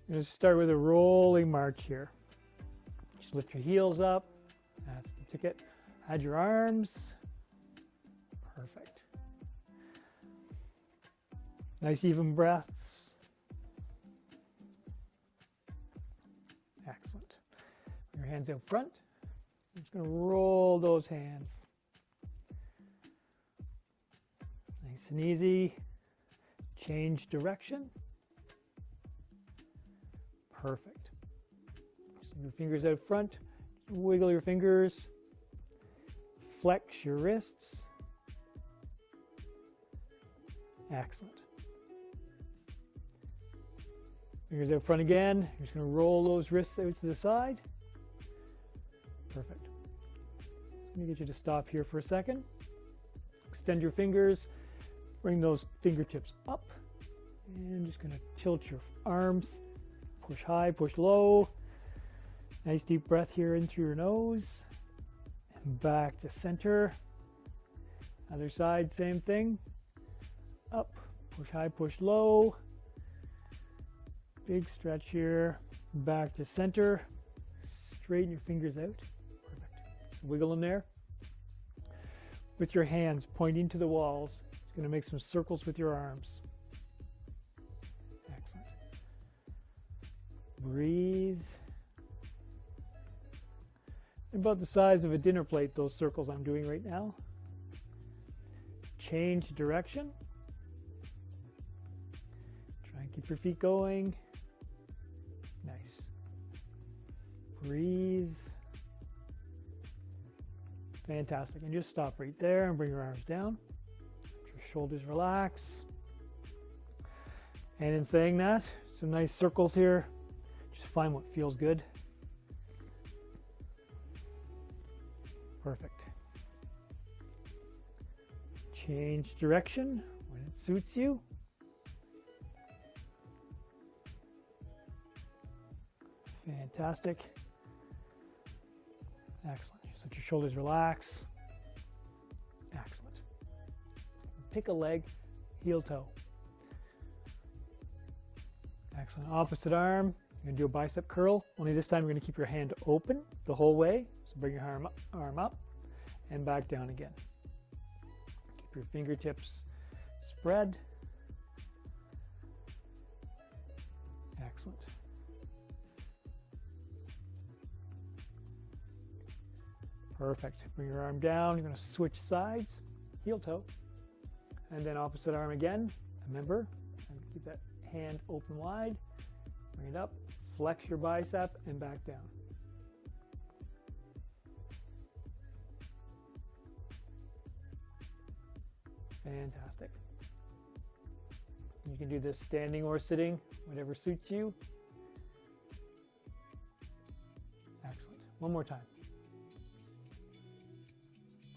You're going to start with a rolling march here. Just lift your heels up. That's the ticket. Add your arms. Perfect. Nice even breaths. Excellent. Your hands out front. I'm just going to roll those hands. Nice and easy. Change direction. Perfect. Just your fingers out front. Wiggle your fingers. Flex your wrists. Excellent. Fingers out front again. You're just going to roll those wrists out to the side. Perfect. Let me get you to stop here for a second. Extend your fingers. Bring those fingertips up. And I'm just going to tilt your arms. Push high, push low. Nice deep breath here in through your nose. And back to center. Other side, same thing. Up, push high, push low. Big stretch here. Back to center. Straighten your fingers out. Perfect. Just wiggle in there. With your hands pointing to the walls, it's going to make some circles with your arms. Excellent. Breathe. About the size of a dinner plate, those circles I'm doing right now. Change direction. Try and keep your feet going. Nice. Breathe. Fantastic. And just stop right there and bring your arms down. Let your shoulders relax. And in saying that, some nice circles here. Just find what feels good. Perfect. Change direction when it suits you. Fantastic. Excellent. Just let your shoulders relax. Excellent. Pick a leg, heel toe. Excellent. Opposite arm. You're going to do a bicep curl. Only this time you're going to keep your hand open the whole way. So bring your arm up and back down again. Keep your fingertips spread. Excellent. Perfect. Bring your arm down. You're going to switch sides, heel toe, and then opposite arm again. Remember, keep that hand open wide. Bring it up, flex your bicep, and back down. Fantastic. You can do this standing or sitting, whatever suits you. Excellent. One more time.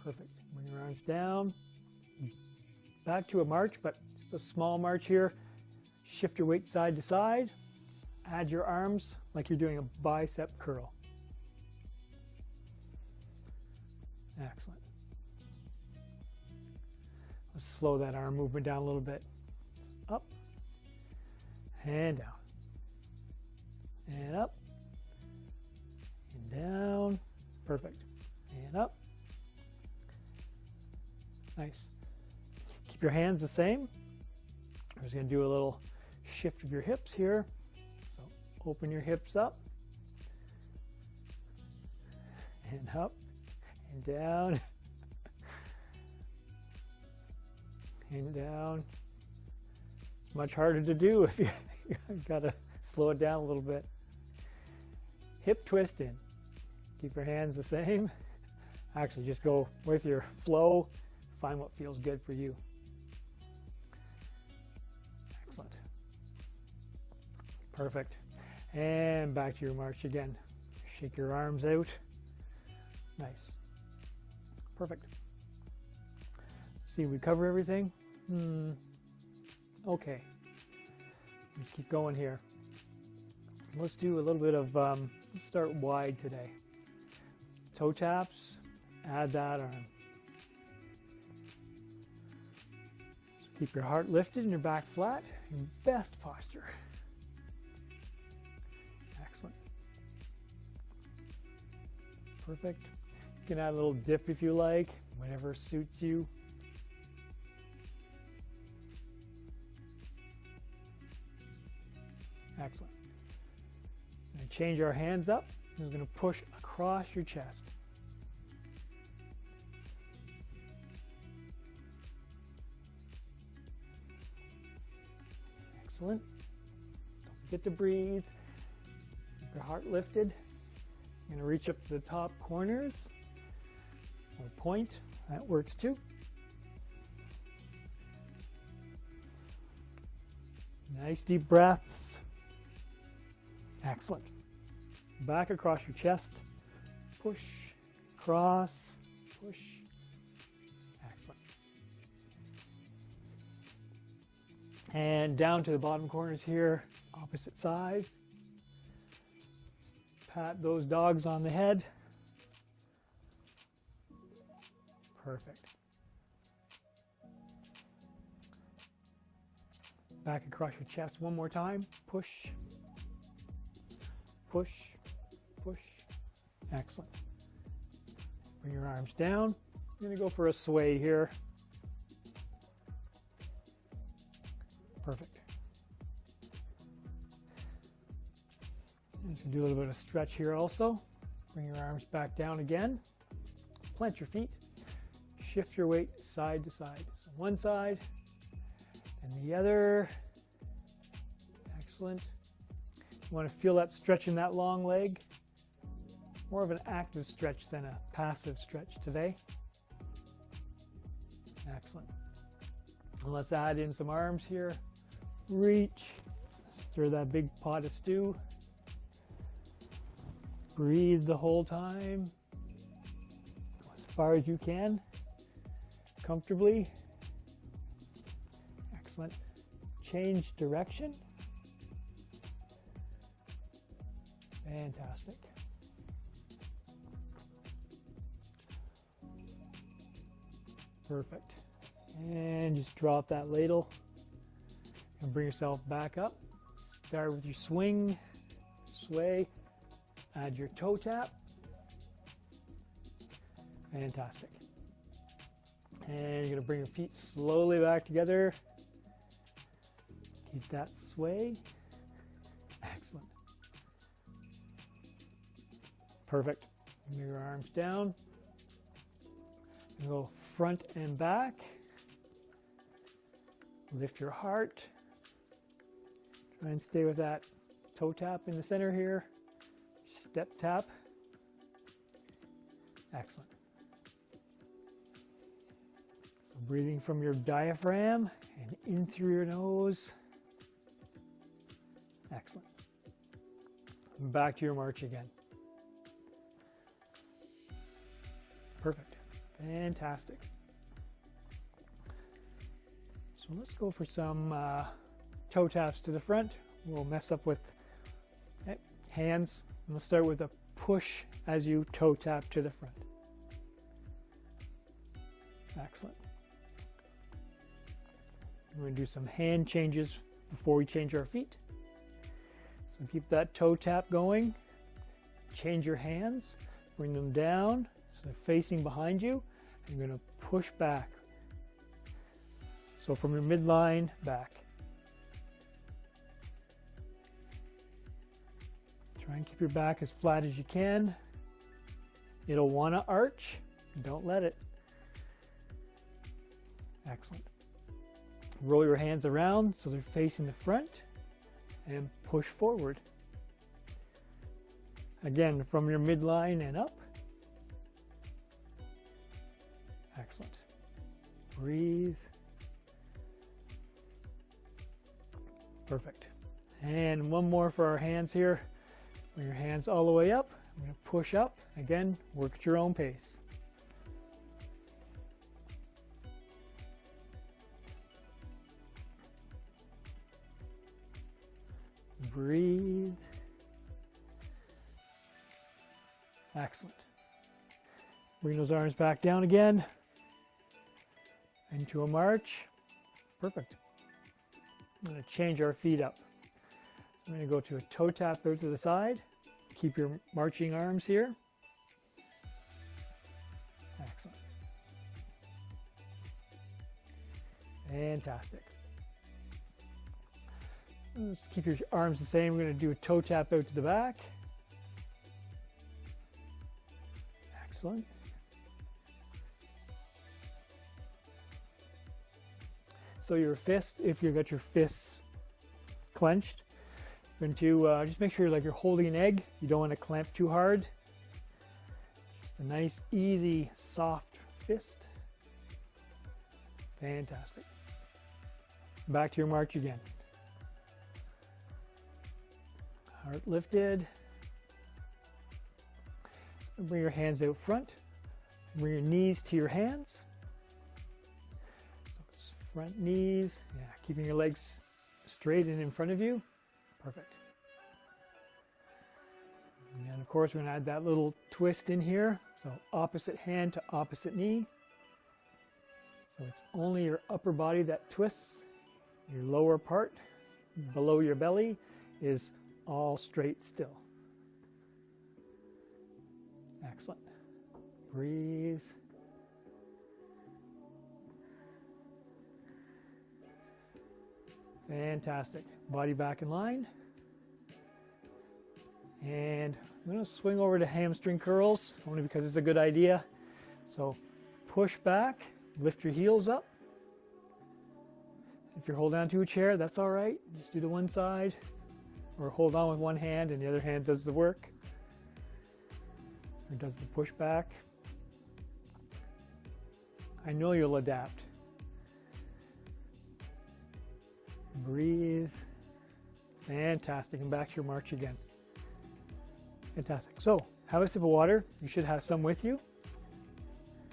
Perfect. Bring your arms down. Back to a march, but just a small march here. Shift your weight side to side. Add your arms like you're doing a bicep curl. Excellent. Let's slow that arm movement down a little bit. Up and down. And up and down. Perfect. And up. Nice. Keep your hands the same. I'm just going to do a little shift of your hips here. So open your hips up and up and down and down. It's much harder to do if you got to slow it down a little bit. Hip twist in. Keep your hands the same. Actually, just go with your flow. Find what feels good for you. Excellent. Perfect. And back to your march again. Shake your arms out. Nice. Perfect. See, we cover everything? Okay. Let's keep going here. Let's do a little bit of, let's start wide today. Toe taps, add that arm. So keep your heart lifted and your back flat. Your best posture. Perfect. You can add a little dip if you like, whatever suits you. Excellent. We're going to change our hands up. We're going to push across your chest. Excellent. Don't forget to breathe. Keep your heart lifted. You're going to reach up to the top corners. Or point. That works too. Nice deep breaths. Excellent. Back across your chest. Push, cross, push. Excellent. And down to the bottom corners here, opposite side. Pat those dogs on the head. Perfect. Back across your chest one more time. Push, push, push. Excellent. Bring your arms down. I'm going to go for a sway here. Perfect. And you can do a little bit of stretch here also. Bring your arms back down again. Plant your feet. Shift your weight side to side. So one side and the other. Excellent. You want to feel that stretch in that long leg. More of an active stretch than a passive stretch today. Excellent. And let's add in some arms here. Reach. Stir that big pot of stew. Breathe the whole time. As far as you can. Comfortably. Excellent. Change direction. Fantastic. Perfect. And just drop that ladle and bring yourself back up. Start with your swing, sway, add your toe tap. Fantastic. And you're going to bring your feet slowly back together. Keep that sway. Excellent. Perfect. Bring your arms down. And go front and back. Lift your heart. Try and stay with that toe tap in the center here. Step tap. Excellent. So breathing from your diaphragm and in through your nose. Excellent. Back to your march again. Perfect. Fantastic. So let's go for some toe taps to the front. We'll mess up with hands. We'll start with a push as you toe tap to the front. Excellent. We're going to do some hand changes before we change our feet. So keep that toe tap going. Change your hands. Bring them down so they're facing behind you. And you're going to push back. So from your midline back. Try and keep your back as flat as you can. It'll want to arch. Don't let it. Excellent. Roll your hands around so they're facing the front and push forward. Again, from your midline and up. Excellent. Breathe. Perfect. And one more for our hands here. Bring your hands all the way up. I'm going to push up. Again, work at your own pace. Breathe. Excellent. Bring those arms back down again. Into a march. Perfect. I'm going to change our feet up. I'm going to go to a toe tap there to the side. Keep your marching arms here. Fantastic. Just keep your arms the same. We're going to do a toe tap out to the back. Excellent. So your fist, if you've got your fists clenched, you're going to just make sure like you're holding an egg. You don't want to clamp too hard. Just a nice, easy, soft fist. Fantastic. Back to your march again. Heart lifted. Bring your hands out front. Bring your knees to your hands. So it's front knees. Yeah, keeping your legs straight and in front of you. Perfect. And of course, we're going to add that little twist in here. So opposite hand to opposite knee. So it's only your upper body that twists. Your lower part, below your belly, is all straight still. Excellent. Breathe. Fantastic. Body back in line. And I'm going to swing over to hamstring curls, only because it's a good idea. So push back, lift your heels up. If you're holding on to a chair, that's all right. Just do the one side, or hold on with one hand and the other hand does the work, or does the push back. I know you'll adapt. Breathe. Fantastic. And back to your march again. Fantastic. So, have a sip of water. You should have some with you.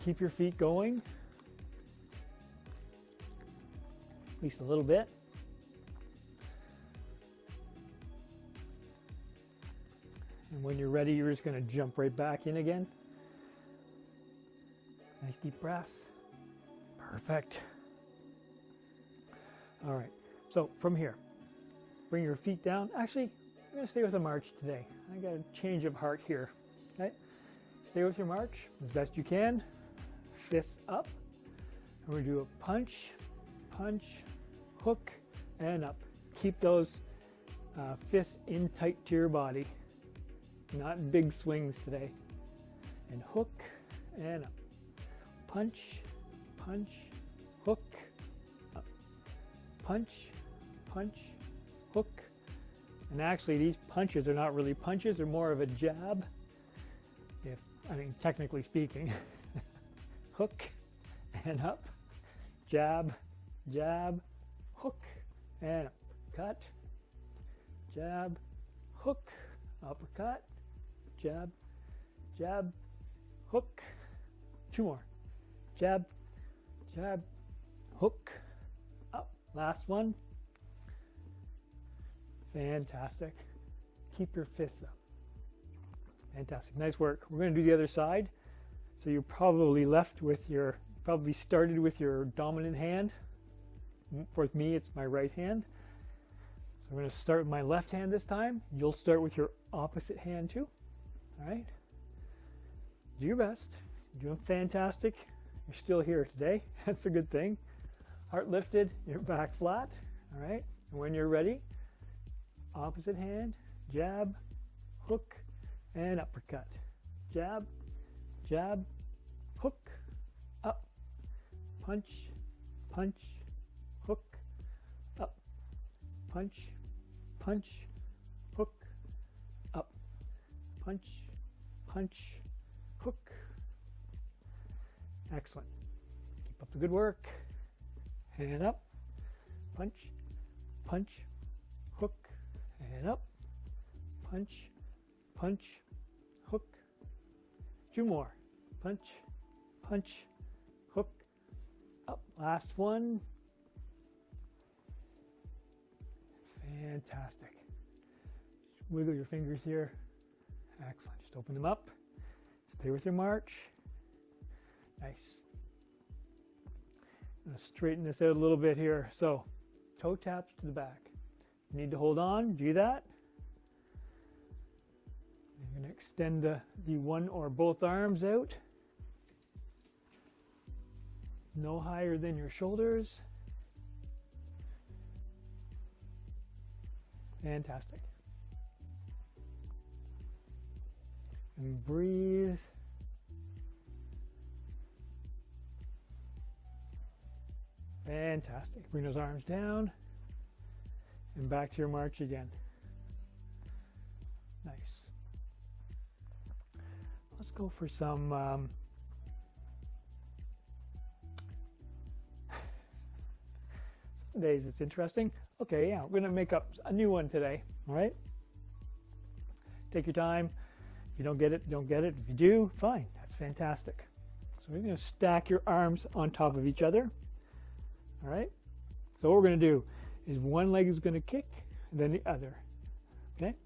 Keep your feet going. At least a little bit. And when you're ready, you're just going to jump right back in again. Nice deep breath. Perfect. All right. So from here, bring your feet down. Actually, I'm going to stay with the march today. I got a change of heart here. Okay. Stay with your march as best you can. Fists up. And we're going to do a punch, punch, hook, and up. Keep those fists in tight to your body. Not big swings today. And hook and up. Punch, punch, hook, up. Punch, punch, hook. And actually these punches are not really punches, they're more of a jab. Technically speaking. Hook and up. Jab, jab, hook and up. Cut, jab, hook, uppercut, jab, jab, hook. Two more. Jab, jab, hook, up. Last one. Fantastic. Keep your fists up. Fantastic. Nice work. We're going to do the other side. So you're probably probably started with your dominant hand. For me, it's my right hand. So we're going to start with my left hand this time. You'll start with your opposite hand too. All right. Do your best. You're doing fantastic. You're still here today. That's a good thing. Heart lifted, your back flat. All right. And when you're ready, opposite hand, jab, hook, and uppercut. Jab, jab, hook, up, punch, punch, hook, up, punch, punch, hook, up, punch, punch, hook. Excellent. Keep up the good work. And up, punch, punch, hook, and up, punch, punch, hook. Two more. Punch, punch, hook, up. Last one. Fantastic. Just wiggle your fingers here. Excellent. Just open them up. Stay with your march. Nice. I'm going to straighten this out a little bit here. So, toe taps to the back. You need to hold on. Do that. You're going to extend the one or both arms out. No higher than your shoulders. Fantastic. And breathe. Fantastic. Bring those arms down and back to your march again. Nice. Let's go for some some days it's interesting. Okay, yeah, we're going to make up a new one today, all right? Take your time. If you don't get it, don't get it. If you do, fine. That's fantastic. So we're going to stack your arms on top of each other. All right? So what we're going to do is one leg is going to kick, and then the other. Okay?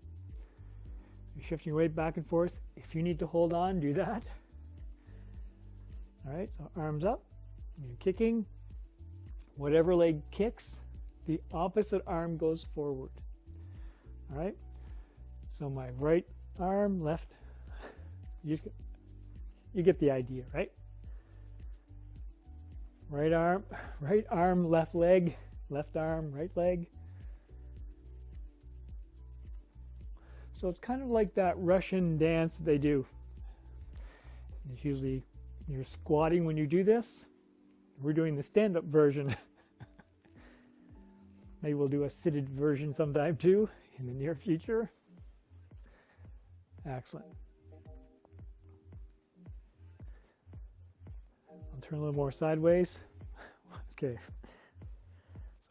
You're shifting your weight back and forth. If you need to hold on, do that. All right? So arms up. You're kicking. Whatever leg kicks, the opposite arm goes forward. All right? So my right arm, left. You get the idea, right? Right arm, left leg, left arm, right leg. So it's kind of like that Russian dance they do. It's usually you're squatting when you do this. We're doing the stand-up version. Maybe we'll do a seated version sometime too in the near future. Excellent. I'll turn a little more sideways. Okay.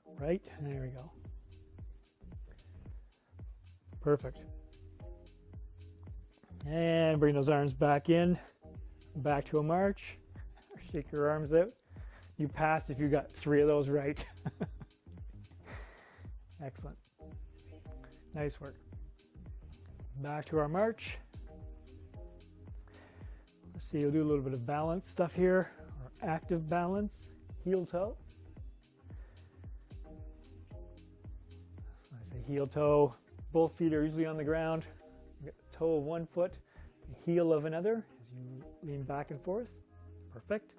So right, there we go. Perfect. And bring those arms back in, back to a march. Shake your arms out. You passed if you got 3 of those right. Excellent. Nice work. Back to our march. Let's see, we'll do a little bit of balance stuff here, or active balance, heel toe. So I say heel toe, both feet are usually on the ground. You get the toe of one foot, the heel of another as you lean back and forth. Perfect.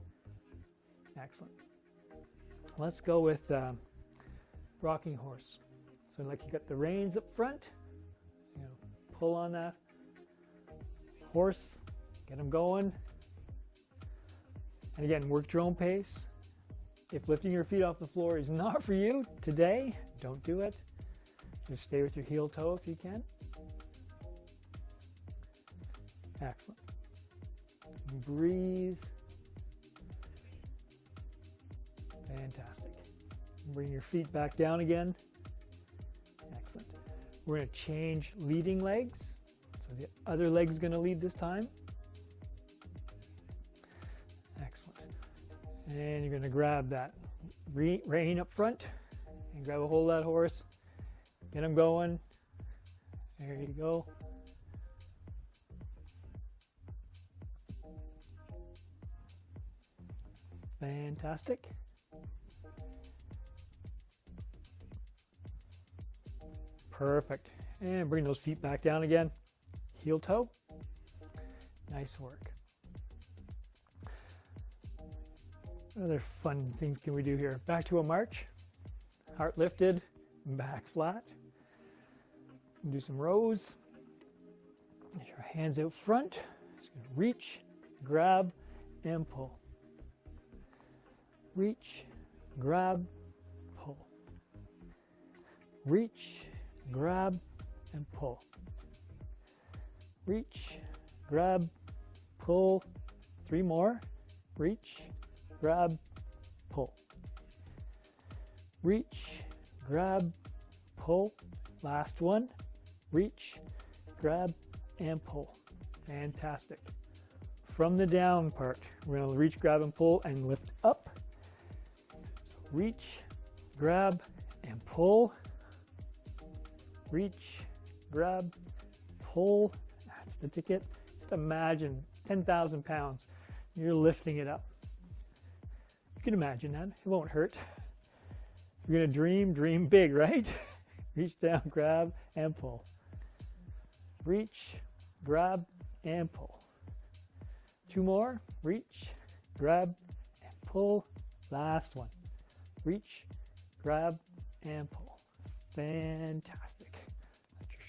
Excellent. Let's go with rocking horse. So like you got the reins up front, you know, pull on that horse, get them going. And again, work your own pace. If lifting your feet off the floor is not for you today, don't do it. Just stay with your heel toe if you can. Excellent. Breathe. Fantastic. Bring your feet back down again. Excellent. We're going to change leading legs. So the other leg is going to lead this time. Excellent. And you're going to grab that rein up front and grab a hold of that horse. Get him going. There you go. Fantastic. Perfect. And bring those feet back down again. Heel toe. Nice work. What other fun things can we do here? Back to a march. Heart lifted, back flat. Do some rows. Get your hands out front. Just gonna reach, grab, and pull. Reach, grab, pull. Reach, grab, and pull. Reach, grab, pull. 3 more. Reach, grab, pull. Reach, grab, pull. Last one. Reach, grab, and pull. Fantastic. From the down part, we're going to reach, grab, and pull and lift up. So reach, grab, and pull. Reach, grab, pull. That's the ticket. Just imagine 10,000 pounds. You're lifting it up. You can imagine that. It won't hurt. If you're going to dream big, right? Reach down, grab, and pull. Reach, grab, and pull. 2 more. Reach, grab, and pull. Last one. Reach, grab, and pull. Fantastic.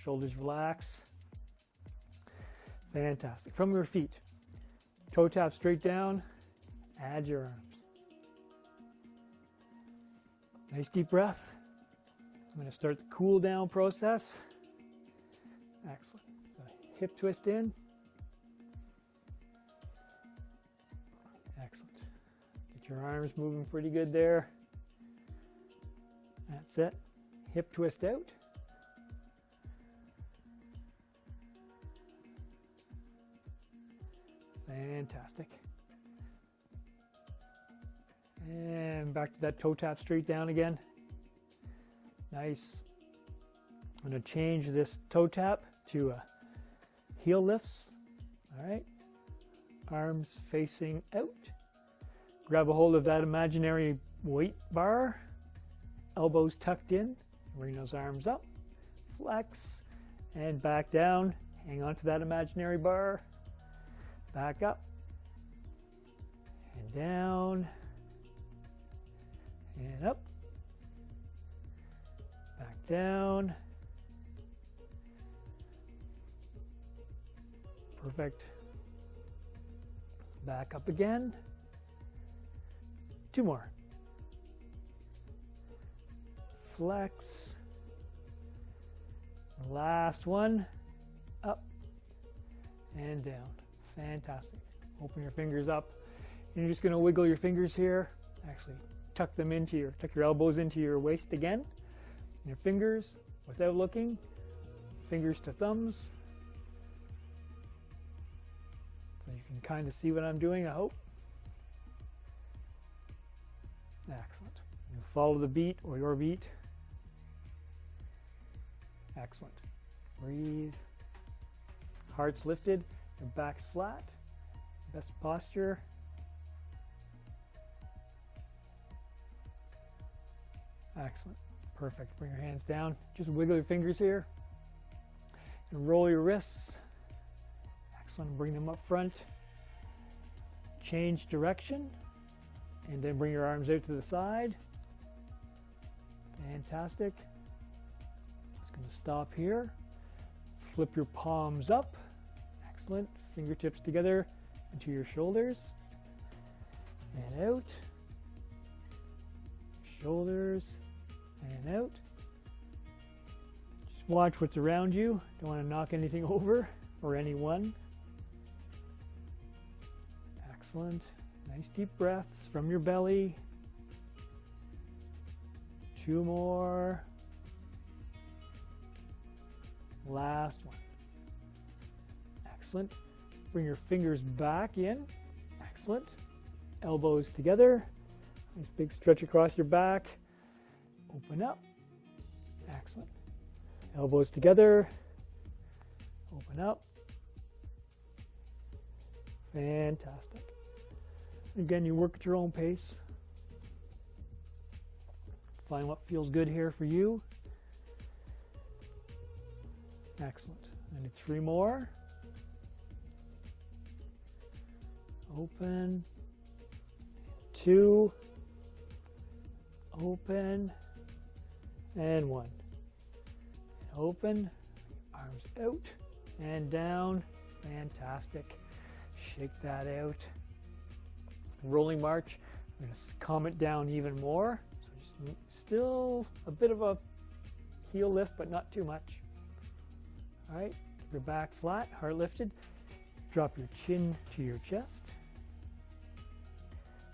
Shoulders relax. Fantastic. From your feet, toe tap straight down, add your arms. Nice deep breath. I'm going to start the cool down process. Excellent. So hip twist in. Excellent. Get your arms moving pretty good there. That's it. Hip twist out. Fantastic. And back to that toe tap straight down again. Nice. I'm going to change this toe tap to heel lifts. All right. Arms facing out. Grab a hold of that imaginary weight bar. Elbows tucked in. Bring those arms up. Flex and back down. Hang on to that imaginary bar. Back up and down and up. Back down. Perfect. Back up again. 2 more. Flex. Last one. Up and down. Fantastic. Open your fingers up. And you're just going to wiggle your fingers here. Actually, tuck your elbows into your waist again. Your fingers, without looking, fingers to thumbs. So you can kind of see what I'm doing, I hope. Excellent. You follow the beat or your beat. Excellent. Breathe. Heart's lifted. Your back's flat. Best posture. Excellent. Perfect. Bring your hands down. Just wiggle your fingers here. And roll your wrists. Excellent. Bring them up front. Change direction. And then bring your arms out to the side. Fantastic. Just going to stop here. Flip your palms up. Excellent. Fingertips together into your shoulders. And out. Shoulders. And out. Just watch what's around you. Don't want to knock anything over or anyone. Excellent. Nice deep breaths from your belly. 2 more. Last one. Excellent. Bring your fingers back in. Excellent. Elbows together. Nice big stretch across your back. Open up. Excellent. Elbows together. Open up. Fantastic. Again, you work at your own pace. Find what feels good here for you. Excellent. I need 3 more. Open. 2. Open. And 1. Open. Arms out and down. Fantastic. Shake that out. Rolling march. I'm going to calm it down even more. So just still a bit of a heel lift, but not too much. All right. Keep your back flat, heart lifted. Drop your chin to your chest.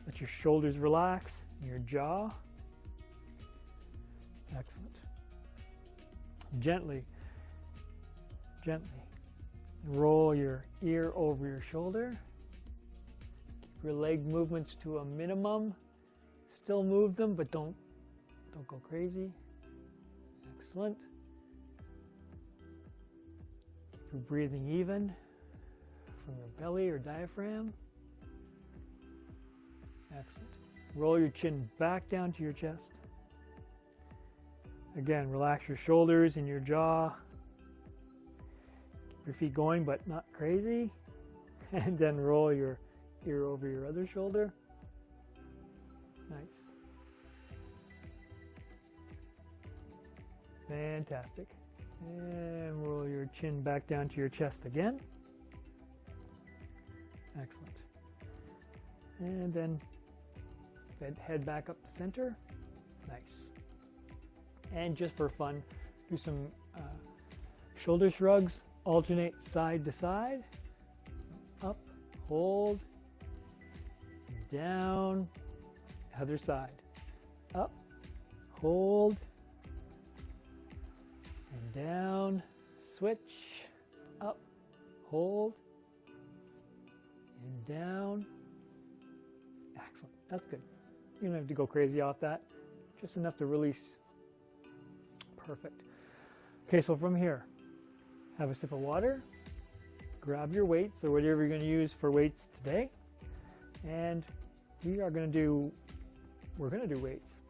Let your shoulders relax, your jaw. Excellent. Gently roll your ear over your shoulder. Keep your leg movements to a minimum. Still move them, but don't go crazy. Excellent. Keep your breathing even from your belly or diaphragm. Excellent. Roll your chin back down to your chest. Again, relax your shoulders and your jaw. Keep your feet going, but not crazy. And then roll your ear over your other shoulder. Nice. Fantastic. And roll your chin back down to your chest again. Excellent. And then head back up to center. Nice. And just for fun, do some shoulder shrugs. Alternate side to side. Up, hold, down, other side. Up, hold, and down, switch, up, hold, and down. Excellent, that's good. You don't have to go crazy off that, just enough to release. Perfect. Okay, so from here, have a sip of water, grab your weights or whatever you're going to use for weights today, and we're going to do weights.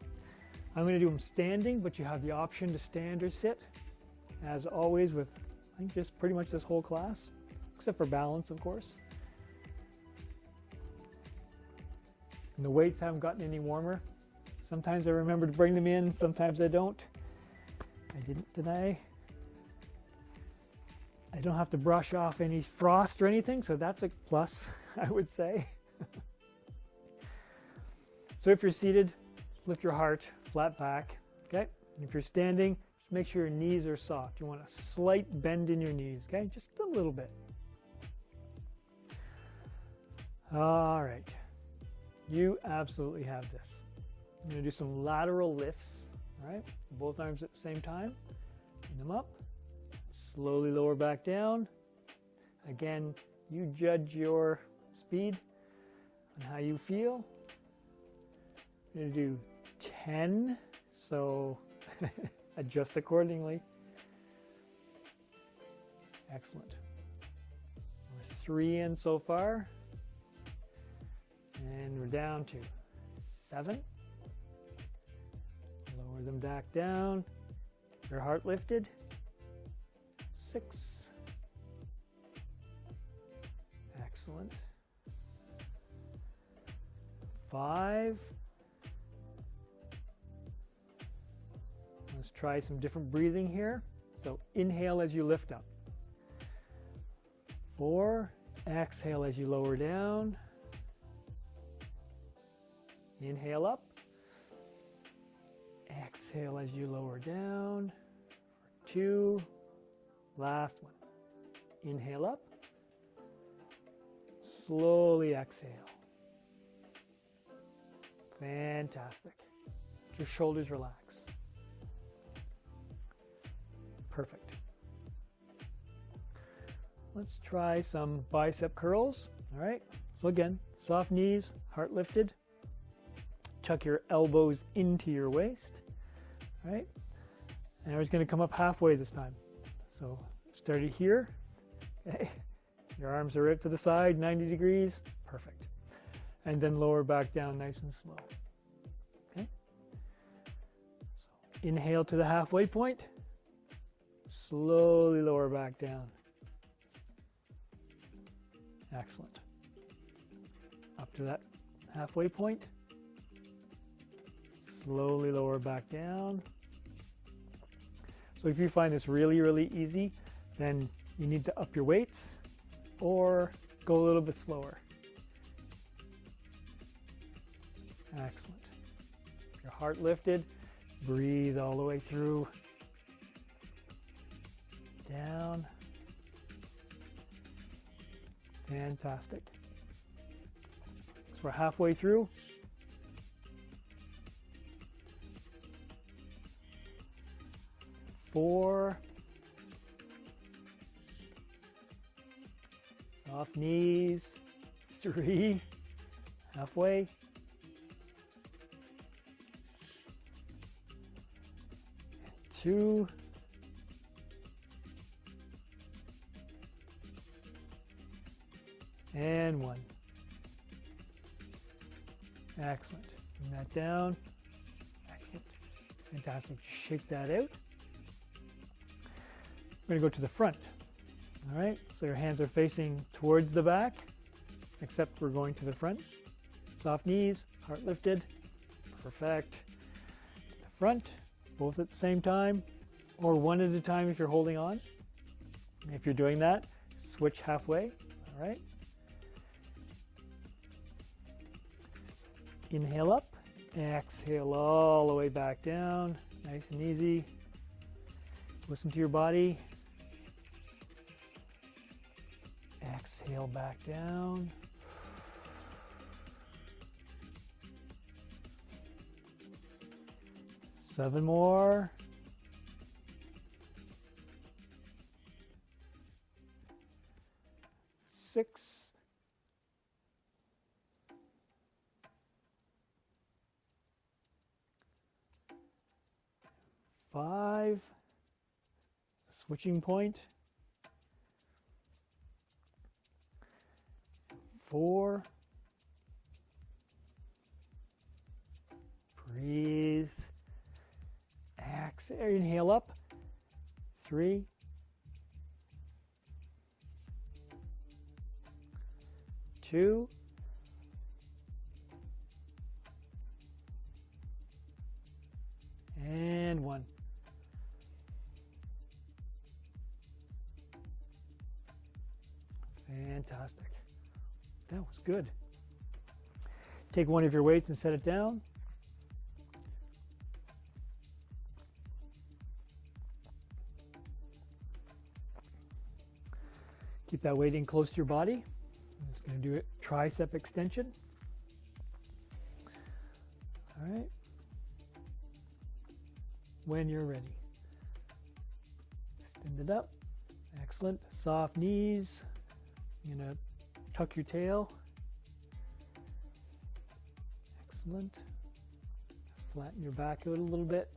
I'm going to do them standing, but you have the option to stand or sit, as always with, I think, just pretty much this whole class, except for balance, of course. And the weights haven't gotten any warmer. Sometimes I remember to bring them in, sometimes I don't. I didn't today. I don't have to brush off any frost or anything, so that's a plus, I would say. So if you're seated, lift your heart, flat back, okay? And if you're standing, just make sure your knees are soft. You want a slight bend in your knees, okay? Just a little bit. All right. You absolutely have this. I'm going to do some lateral lifts, all right? Both arms at the same time. Bring them up. Slowly lower back down. Again, you judge your speed and how you feel. I'm going to do 10, so adjust accordingly. Excellent. We're 3 in so far. And we're down to 7. Lower them back down. Your heart lifted. 6. Excellent. 5. Let's try some different breathing here. So inhale as you lift up. 4. Exhale as you lower down. Inhale up. Exhale as you lower down. 2. Last one. Inhale up. Slowly exhale. Fantastic. Let your shoulders relax. Perfect. Let's try some bicep curls. All right. So again, soft knees, heart lifted. Tuck your elbows into your waist. All right. And we're just going to come up halfway this time. So start it here. Okay. Your arms are right to the side, 90 degrees. Perfect. And then lower back down nice and slow. Okay. So inhale to the halfway point. Slowly lower back down. Excellent. Up to that halfway point. Slowly lower back down. So if you find this really, really easy, then you need to up your weights or go a little bit slower. Excellent. Your heart lifted. Breathe all the way through. Down. Fantastic. So we're halfway through. Four. Soft knees. 3. Halfway. 2. And 1. Excellent. Bring that down. Excellent. Fantastic. Shake that out. We're going to go to the front. All right. So your hands are facing towards the back, except we're going to the front. Soft knees, heart lifted. Perfect. The front, both at the same time, or one at a time if you're holding on. If you're doing that, switch halfway. All right. Inhale up, exhale all the way back down, nice and easy. Listen to your body. Exhale back down. Seven more. Six. Five. Switching point. 4. Breathe. Exhale. Inhale up. 3. 2. And 1. Fantastic. That was good. Take one of your weights and set it down. Keep that weight in close to your body. I'm just going to do a tricep extension. All right. When you're ready. Extend it up. Excellent. Soft knees. You're going to tuck your tail. Excellent. Flatten your back out a little bit.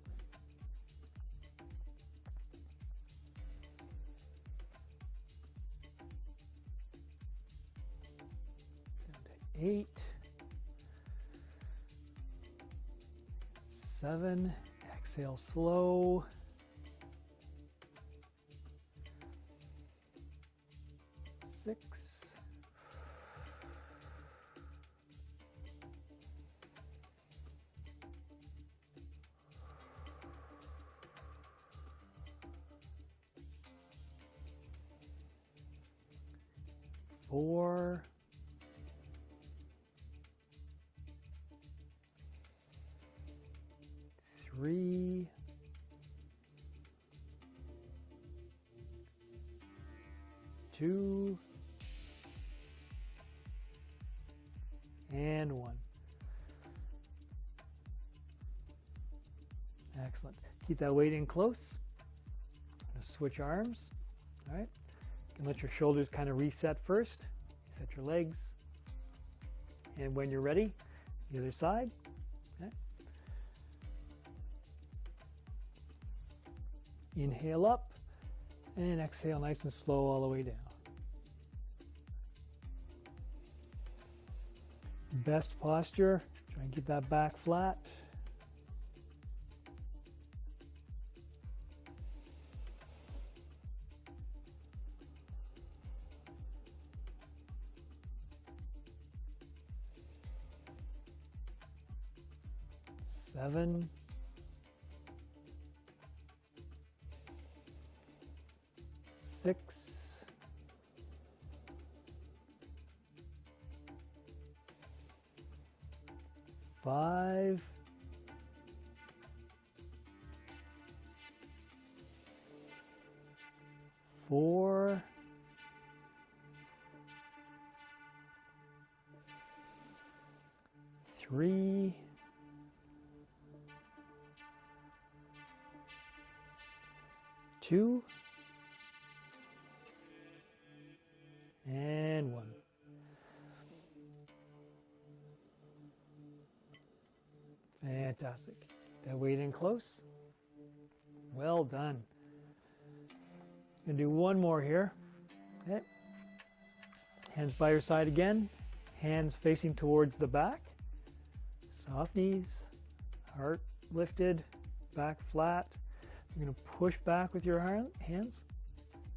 Down to 8. 7. Exhale slow. 6. 4. 3. 2. And 1. Excellent. Keep that weight in close. Switch arms. All right. You can let your shoulders kind of reset first. Set your legs. And when you're ready, the other side. Okay. Inhale up and exhale nice and slow all the way down. Best posture, try and keep that back flat. Seven. 6. 5. 4. 3. 2. And 1. Fantastic. That weight in close. Well done. Gonna do one more here. Okay. Hands by your side again. Hands facing towards the back. Soft knees. Heart lifted. Back flat. You're going to push back with your hands.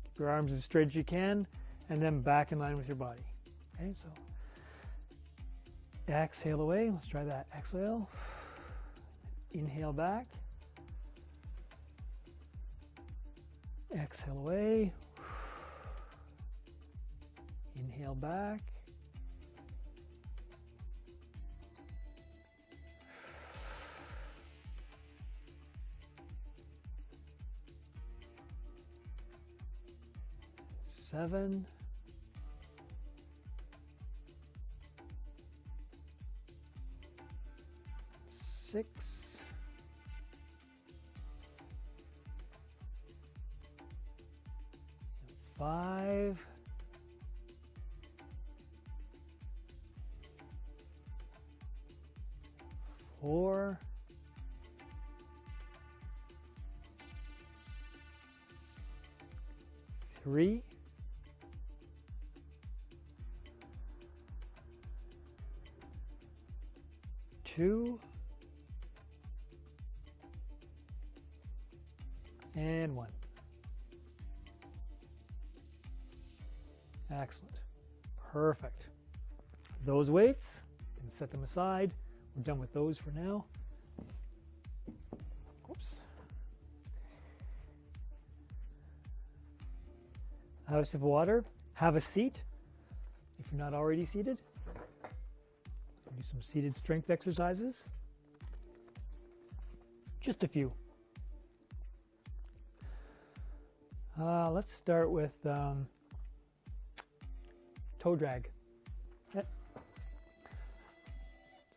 Keep your arms as straight as you can. And then back in line with your body. Okay, so exhale away. Let's try that. Exhale. Inhale back. Exhale away. Inhale back. Seven. 6. 5. 4. 3. 2. And 1. Excellent. Perfect. Those weights, you can set them aside. We're done with those for now. Oops. Have a sip of water. Have a seat if you're not already seated. Do some seated strength exercises. Just a few. Let's start with toe drag. Okay.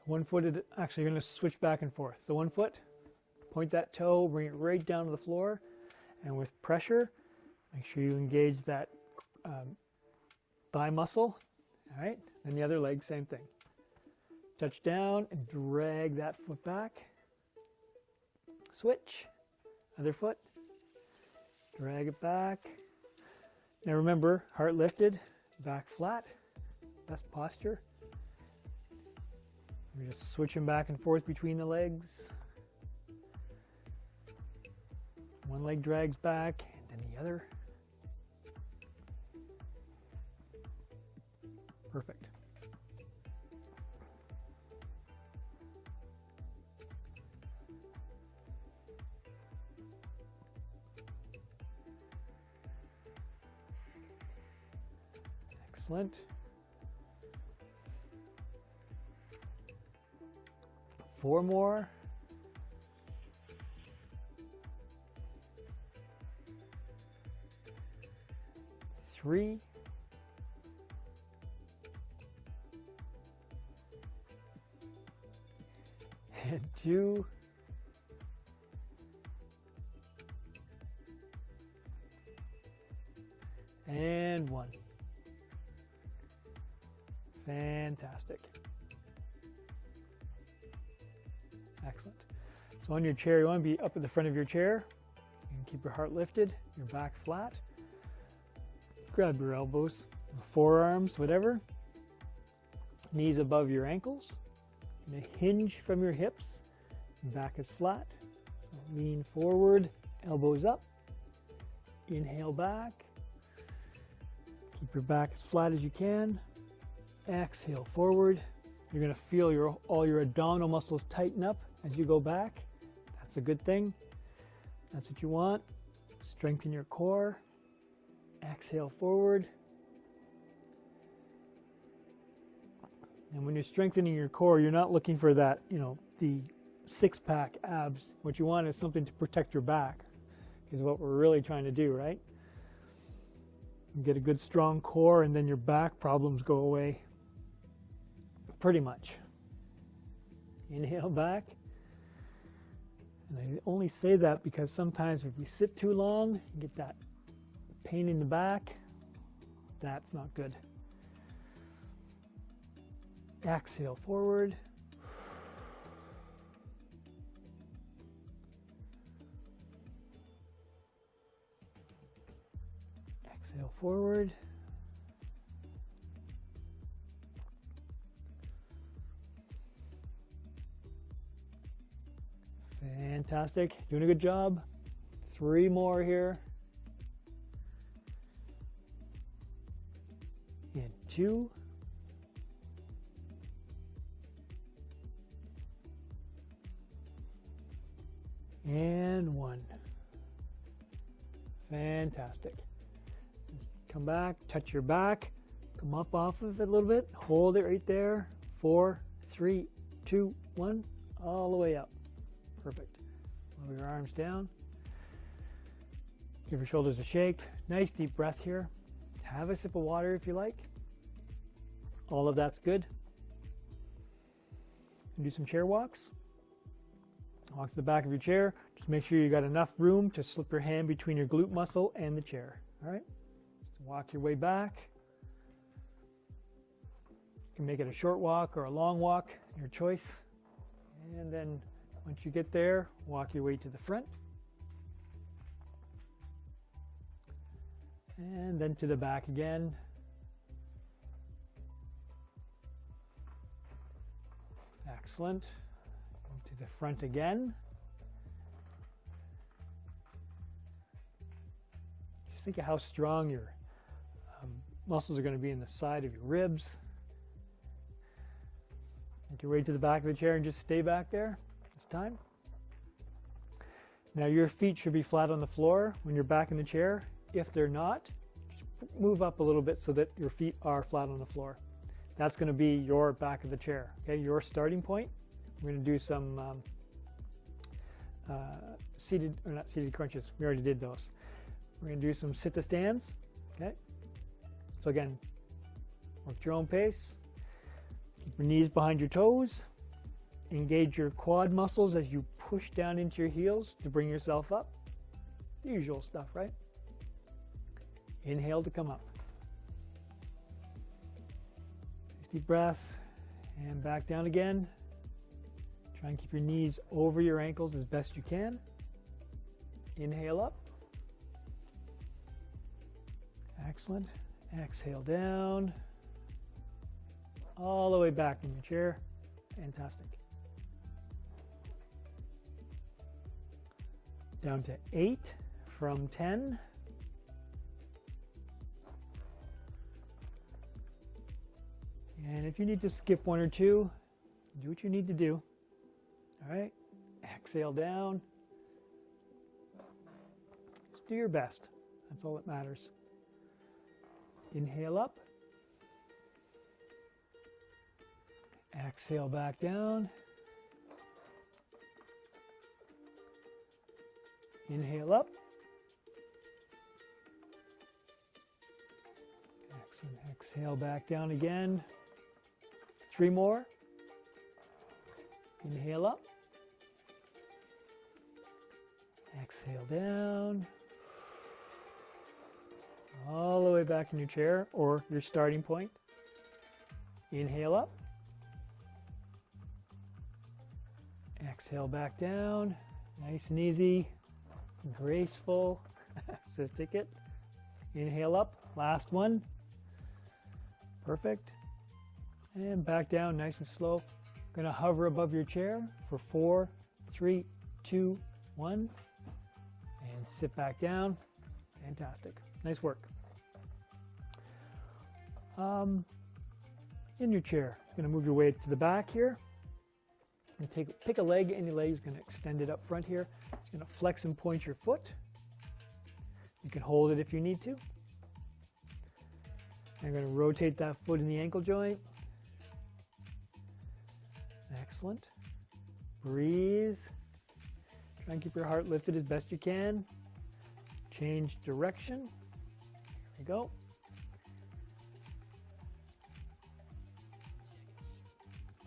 One-footed, actually you're going to switch back and forth. So 1 foot, point that toe, bring it right down to the floor, and with pressure, make sure you engage that thigh muscle. All right, and the other leg, same thing. Touch down and drag that foot back. Switch, other foot, drag it back. Now remember, heart lifted, back flat, best posture. We're just switching back and forth between the legs. One leg drags back, and then the other. Perfect. Excellent. 4 more. 3. And 2. And 1. Fantastic. Excellent. So on your chair, you want to be up at the front of your chair. You can keep your heart lifted, your back flat. Grab your elbows, forearms, whatever. Knees above your ankles. And a hinge from your hips. Back is flat. So lean forward, elbows up. Inhale back. Keep your back as flat as you can. Exhale forward. You're going to feel all your abdominal muscles tighten up as you go back. That's a good thing. That's what you want. Strengthen your core. Exhale forward. And when you're strengthening your core, you're not looking for that, the six-pack abs. What you want is something to protect your back, is what we're really trying to do, right? You get a good strong core, and then your back problems go away. Pretty much. Inhale back. And I only say that because sometimes if we sit too long, you get that pain in the back. That's not good. Exhale forward. Exhale forward. Fantastic. Doing a good job. 3 more here. And 2. And 1. Fantastic. Just come back, touch your back, come up off of it a little bit, hold it right there. 4, 3, 2, 1, all the way up. Perfect. Lower your arms down. Give your shoulders a shake. Nice deep breath here. Have a sip of water if you like. All of that's good. And do some chair walks. Walk to the back of your chair. Just make sure you got enough room to slip your hand between your glute muscle and the chair. All right? Just walk your way back. You can make it a short walk or a long walk, your choice. And then once you get there, walk your way to the front. And then to the back again. Excellent. To the front again. Just think of how strong your muscles are going to be in the side of your ribs. Make your way to the back of the chair and just stay back there this time. Now your feet should be flat on the floor when you're back in the chair. If they're not, just move up a little bit so that your feet are flat on the floor. That's going to be your back of the chair, okay? Your starting point. We're going to do some seated, or not seated crunches. We already did those. We're going to do some sit-to-stands, okay? So again, work at your own pace. Keep your knees behind your toes. Engage your quad muscles as you push down into your heels to bring yourself up. The usual stuff, right? Inhale to come up. Deep breath and back down again. Try and keep your knees over your ankles as best you can. Inhale up. Excellent. Exhale down. All the way back in your chair. Fantastic. Down to 8 from 10. And if you need to skip 1 or 2, do what you need to do. All right? Exhale down. Just do your best. That's all that matters. Inhale up. Exhale back down. Inhale up. Excellent. Exhale back down again. 3 more. Inhale up. Exhale down. All the way back in your chair or your starting point. Inhale up. Exhale back down. Nice and easy. Graceful. So take it. Inhale up. Last one. Perfect. And back down nice and slow. Going to hover above your chair for 4, 3, 2, 1. And sit back down. Fantastic. Nice work. In your chair, you're going to move your weight to the back here. And pick a leg, any leg is going to extend it up front here. It's going to flex and point your foot. You can hold it if you need to. I'm going to rotate that foot in the ankle joint. Excellent. Breathe. Try and keep your heart lifted as best you can. Change direction. Here we go.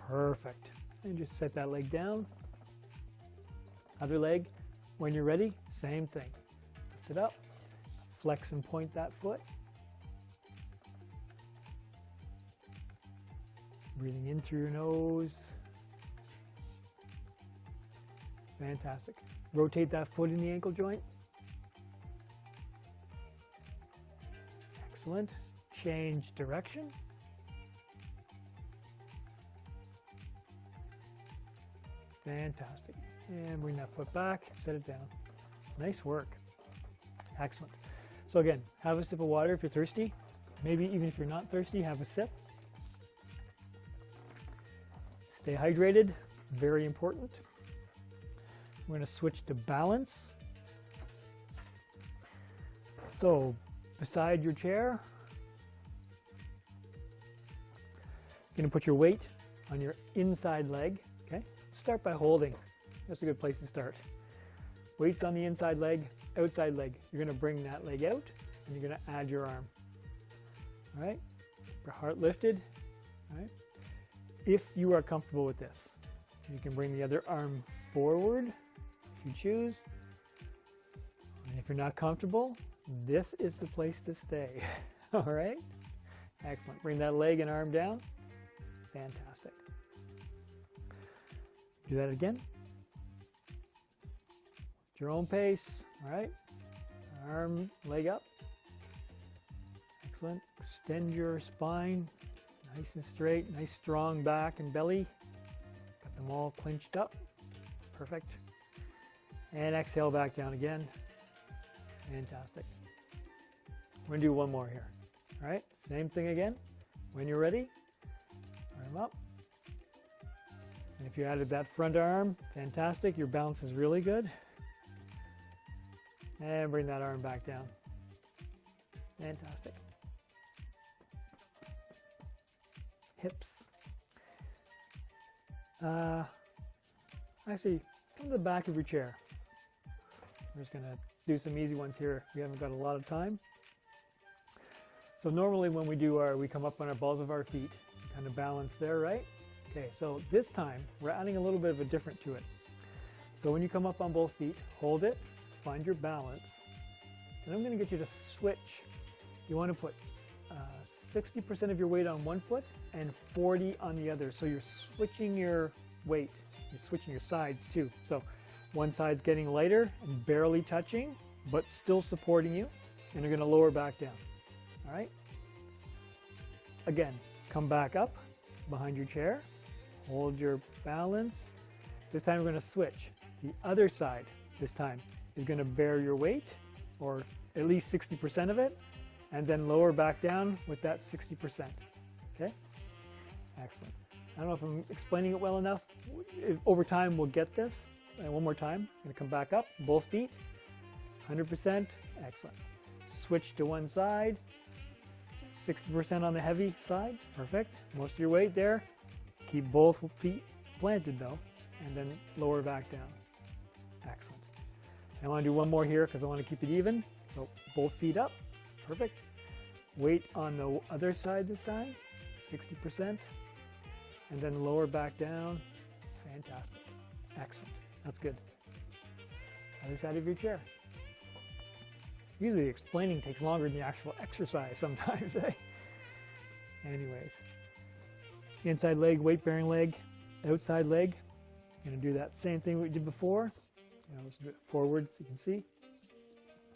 Perfect. And just set that leg down. Other leg. When you're ready, same thing. Lift it up. Flex and point that foot. Breathing in through your nose. Fantastic. Rotate that foot in the ankle joint. Excellent. Change direction. Fantastic. And bring that foot back, set it down. Nice work. Excellent. So again, have a sip of water if you're thirsty. Maybe even if you're not thirsty, have a sip. Stay hydrated, very important. We're going to switch to balance. So beside your chair, you're going to put your weight on your inside leg. Okay, start by holding. That's a good place to start. Weight's on the inside leg, outside leg. You're going to bring that leg out and you're going to add your arm. All right, your heart lifted. All right. If you are comfortable with this, you can bring the other arm forward if you choose. And if you're not comfortable, this is the place to stay. All right, excellent. Bring that leg and arm down. Fantastic. Do that again. At your own pace. All right, arm, leg up. Excellent. Extend your spine. Nice and straight, nice strong back and belly. Got them all clenched up. Perfect. And exhale back down again. Fantastic. We're gonna do one more here. All right, same thing again. When you're ready, arm up. And if you added that front arm, fantastic. Your balance is really good. And bring that arm back down. Fantastic. Hips. Actually, come to the back of your chair. We're just going to do some easy ones here. We haven't got a lot of time. So normally when we come up on our balls of our feet, kind of balance there, right? Okay, so this time we're adding a little bit of a different to it. So when you come up on both feet, hold it, find your balance, and I'm going to get you to switch. You want to put 60% of your weight on one foot and 40 on the other. So you're switching your weight. You're switching your sides too. So one side's getting lighter and barely touching, but still supporting you. And you're going to lower back down. All right. Again, come back up behind your chair. Hold your balance. This time we're going to switch. The other side this time is going to bear your weight, or at least 60% of it, and then lower back down with that 60%. Okay? Excellent. I don't know if I'm explaining it well enough. Over time, we'll get this. And one more time. I'm going to come back up, both feet. 100%. Excellent. Switch to one side. 60% on the heavy side. Perfect. Most of your weight there. Keep both feet planted though, and then lower back down. Excellent. I want to do one more here because I want to keep it even. So both feet up. Perfect. Weight on the other side this time, 60%, and then lower back down. Fantastic. Excellent. That's good. Other side of your chair. Usually explaining takes longer than the actual exercise sometimes, eh? Anyways, inside leg, weight-bearing leg, outside leg. Going to do that same thing we did before. Let's do it forward so you can see.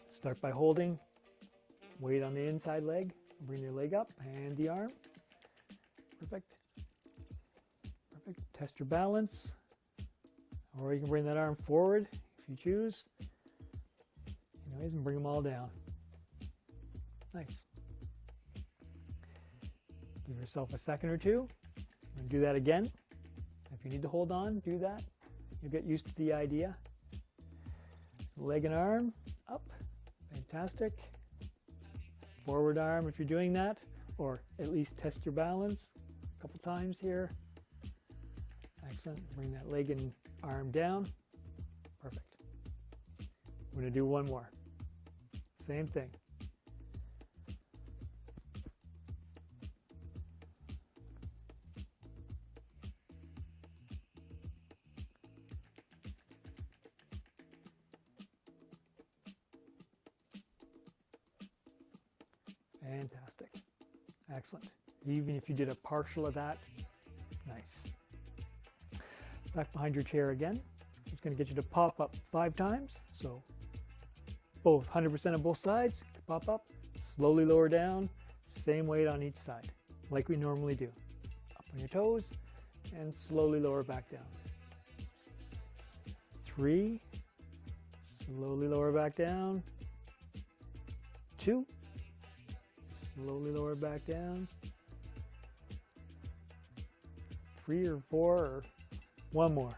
Start by holding. Weight on the inside leg. Bring your leg up and the arm. Perfect. Perfect. Test your balance. Or you can bring that arm forward if you choose. Anyways, and bring them all down. Nice. Give yourself a second or two. And do that again. If you need to hold on, do that. You'll get used to the idea. Leg and arm up. Fantastic. Forward arm if you're doing that, or at least test your balance a couple times here. Excellent. Bring that leg and arm down. Perfect. We're going to do one more. Same thing. Fantastic. Excellent. Even if you did a partial of that, nice. Back behind your chair again. It's going to get you to pop up 5 times. So both 100% of both sides, pop up, slowly lower down, same weight on each side, like we normally do. Up on your toes and slowly lower back down. 3, slowly lower back down. 2, slowly lower back down. 3 or 4 or one more.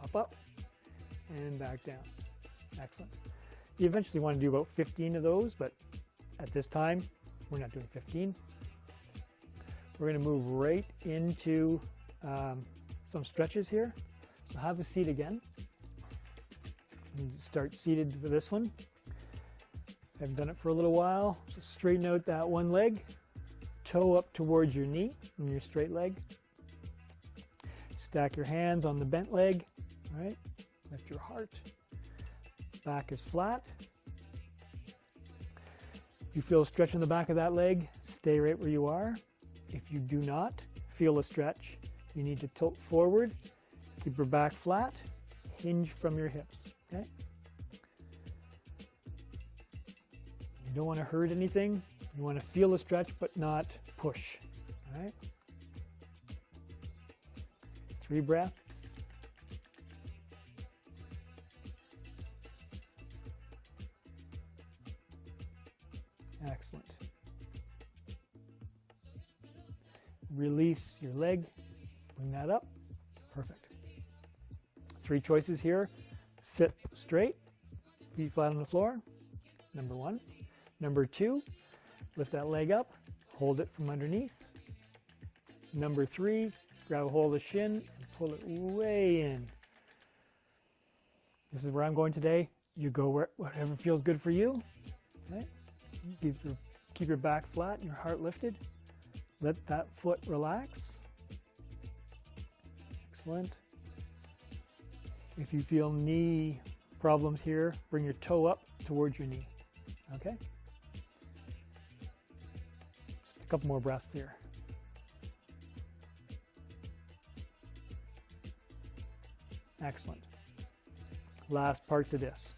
Pop up and back down. Excellent. You eventually want to do about 15 of those, but at this time, we're not doing 15. We're going to move right into some stretches here. So have a seat again. And start seated for this one. I haven't done it for a little while. So straighten out that one leg. Toe up towards your knee in your straight leg. Stack your hands on the bent leg. All right. Lift your heart. Back is flat. If you feel a stretch in the back of that leg, stay right where you are. If you do not feel a stretch, you need to tilt forward, keep your back flat, hinge from your hips, okay? You don't want to hurt anything. You want to feel a stretch, but not push, all right? 3 breaths. Excellent. Release your leg, bring that up. Perfect. 3 choices here. Sit straight, feet flat on the floor, number 1. Number 2, lift that leg up, hold it from underneath. Number 3, grab a hold of the shin and pull it way in. This is where I'm going today. You go whatever feels good for you. Okay? Keep your back flat and your heart lifted. Let that foot relax. Excellent. If you feel knee problems here, bring your toe up towards your knee. Okay? Just a couple more breaths here. Excellent. Last part to this.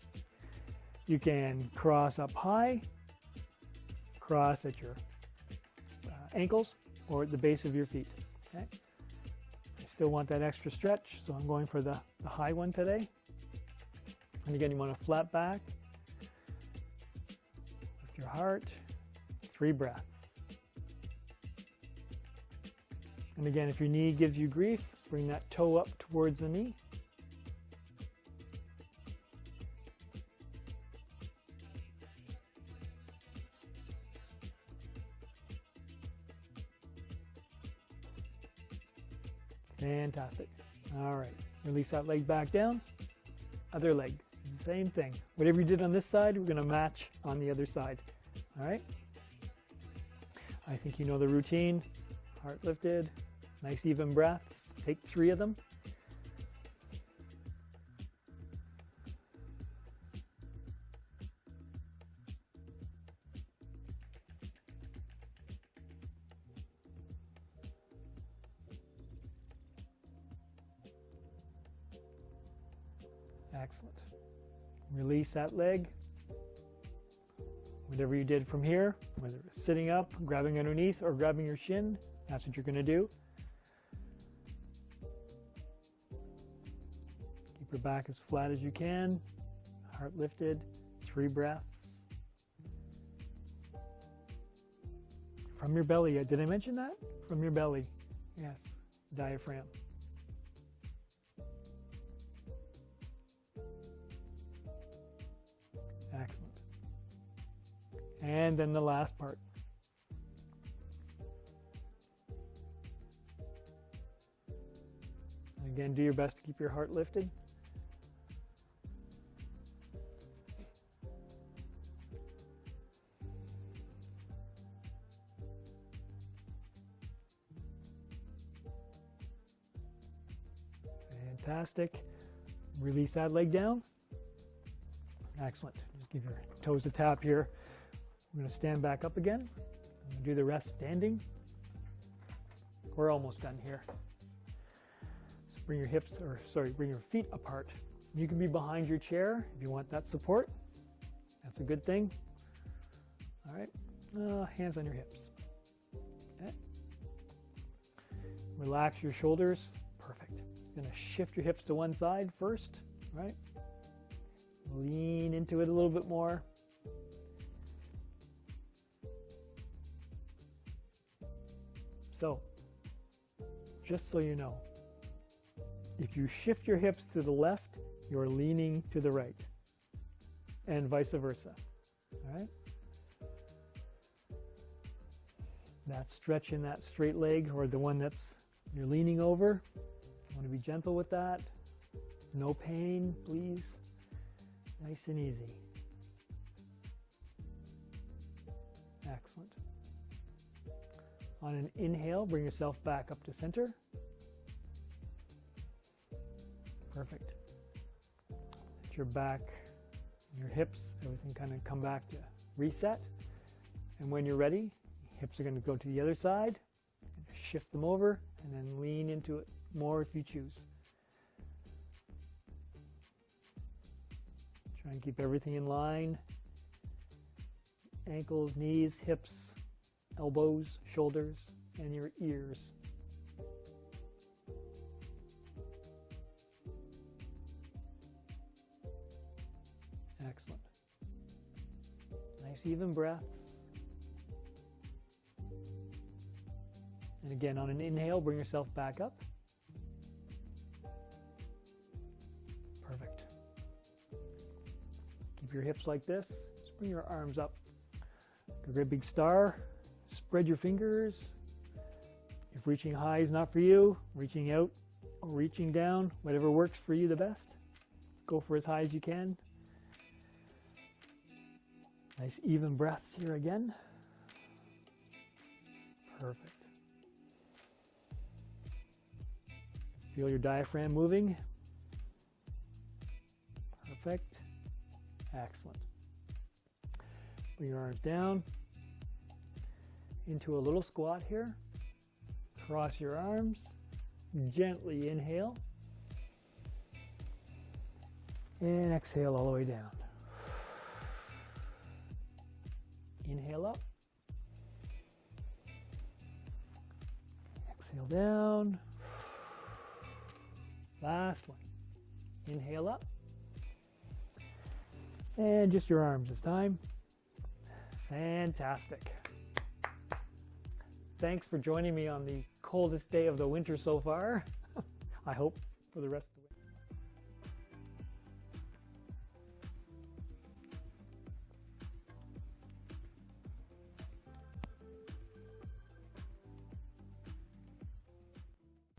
You can cross up high, cross at your ankles or at the base of your feet. Okay? I still want that extra stretch, so I'm going for the high one today. And again, you want a flat back. Lift your heart. 3 breaths. And again, if your knee gives you grief, bring that toe up towards the knee. Fantastic. All right, release that leg back down. Other leg, same thing. Whatever you did on this side, we're going to match on the other side. All right. I think you know the routine. Heart lifted, nice even breaths. Take 3 of them. Excellent. Release that leg. Whatever you did from here, whether it's sitting up, grabbing underneath, or grabbing your shin, that's what you're going to do. Keep your back as flat as you can. Heart lifted. 3 breaths. From your belly. Did I mention that? From your belly. Yes. Diaphragm. Excellent. And then the last part. Again, do your best to keep your heart lifted. Fantastic. Release that leg down. Excellent. Just give your toes a tap here. We're going to stand back up again. I'm going to do the rest standing. We're almost done here. So bring your feet apart. You can be behind your chair if you want that support. That's a good thing. All right. Hands on your hips. Okay. Relax your shoulders. Perfect. You're going to shift your hips to one side first. Right. Lean into it a little bit more. So, just so you know, if you shift your hips to the left, you're leaning to the right. and vice versa. All right. That stretch in that straight leg, or the one that's you're leaning over, you want to be gentle with that. No pain, please. Nice and easy. Excellent. On an inhale, bring yourself back up to center. Perfect. Let your back, your hips, everything kind of come back to reset. And when you're ready, hips are going to go to the other side. Shift them over and then lean into it more if you choose. Try and keep everything in line. Ankles, knees, hips, elbows, shoulders, and your ears. Excellent. Nice even breaths. And again, on an inhale, bring yourself back up. Perfect. Keep your hips like this. Just bring your arms up. A great big star. Spread your fingers. If reaching high is not for you, reaching out or reaching down, whatever works for you the best. Go for as high as you can. Nice even breaths here again. Perfect. Feel your diaphragm moving. Perfect. Excellent. Bring your arms down into a little squat here. Cross your arms. Gently inhale. And exhale all the way down. Inhale up. Exhale down. Last one. Inhale up. And just your arms this time. Fantastic. Thanks for joining me on the coldest day of the winter so far. I hope for the rest of